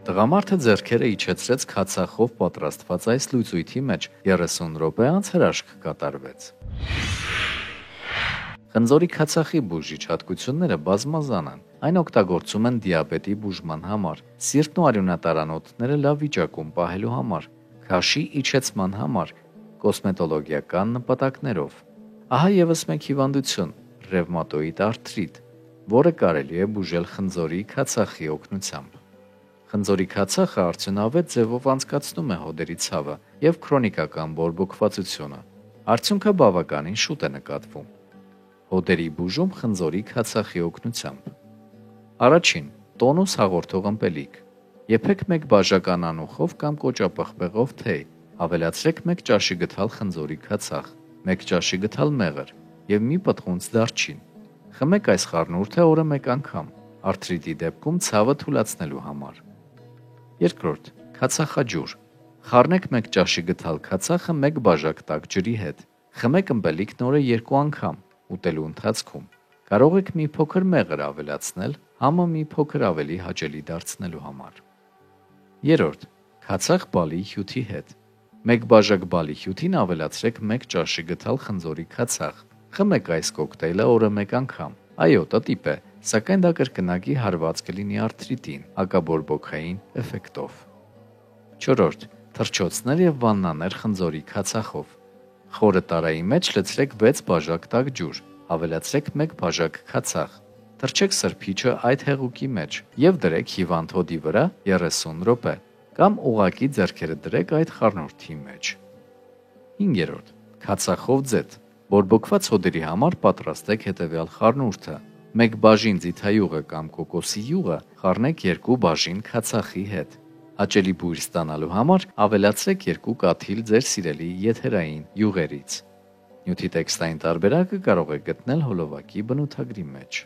Տղամարդը ձեռքերը իջեցրեց քացախով պատրաստված այս լուծույթի մեջ 30 րոպե անց հրաշք կատարվեց։ Խնձորի քացախի բուժիչ հատկությունները բազմազան են։ Այն օգտագործում են դիաբետի բուժման համար, սիրտն ու արյունատարանոթները լավ վիճակում պահելու համար, քաշի իջեցման համար, կոսմետոլոգիական նպատակներով։ Ահա ևս մեկ հիվանդություն՝ ռևմատոիդ արթրիտ, որը կարելի է բուժել խնձորի քացախի օգնությամբ։ Խնձորի քացախը արդյունավետ ձևով անցկացնում է հոդերի ցավը և քրոնիկական բորբոքվածությունը։ Արդյունքը բավականին շուտ է նկատվում։ Հոդերի բուժում խնձորի քացախի օգնությամբ։ Առաջին՝ տոնուս հաղորդող ըմպելիք։ Եփեք 1 բաժական անուխով կամ կոճապղպեղով թեյ, ավելացրեք 1 ճաշի գթալ խնձորի քացախ, 1 ճաշի գթալ մեղր և մի պտղունց դարչին։ Խմեք այս խառնուրդը օրը 1 անգամ, արթրիտի դեպքում ցավը թուլացնելու համար։ Երկրորդ՝ քացախաջուր։ Խառնեք 1 ճաշի գթալ քացախը 1 բաժակ տաք ջրի հետ։ Խմեք ըմպելիքն օրը 2 անգամ, ուտելու ընթացքում։ Կարող եք մի փոքր մեղր ավելացնել, համը մի փոքր ավելի հաճելի դարձնելու համար։ Երրորդ՝ քացախ բալի հյութի հետ։ 1 բաժակ բալի հյութին ավելացրեք 1 ճաշի գթալ խնձորի քացախ։ Խմեք այս կոկտեյլը օրը 1 անգամ։ Այո, տտիպ է, սակայն դա կրկնակի հարված կլինի արթրիտին, հակաբորբոքային էֆեկտով։ Չորրորդ՝ թռչոցներ և վաննաներ խնձորի քացախով։ Խորը տարայի մեջ լցրեք 6 բաժակ տաք ջուր, ավելացրեք 1 բաժակ քացախ։ Թռչեք սրբիչը այդ հեղուկի մեջ և դրեք հիվանդ հոդի վրա 30 րոպե, կամ ուղղակի ձեռքերը դրեք այդ խառնուրդի մեջ։ Հինգերորդ՝ քացախով ձեթ։ Բորբոքված հոդերի համար պատրաստեք հետևյալ խառնուրդը. 1 բաժին ձիթայուղը կամ կոկոսի յուղը խառնեք 2 բաժին քացախի հետ։ Հաճելի բույր ստանալու համար ավելացրեք 2 կաթիլ ձեր սիրելի եթերային յուղերից։ Նյութի տեքստային տարբերակը կարող եք գտնել հոլովակի բնութագրի մեջ։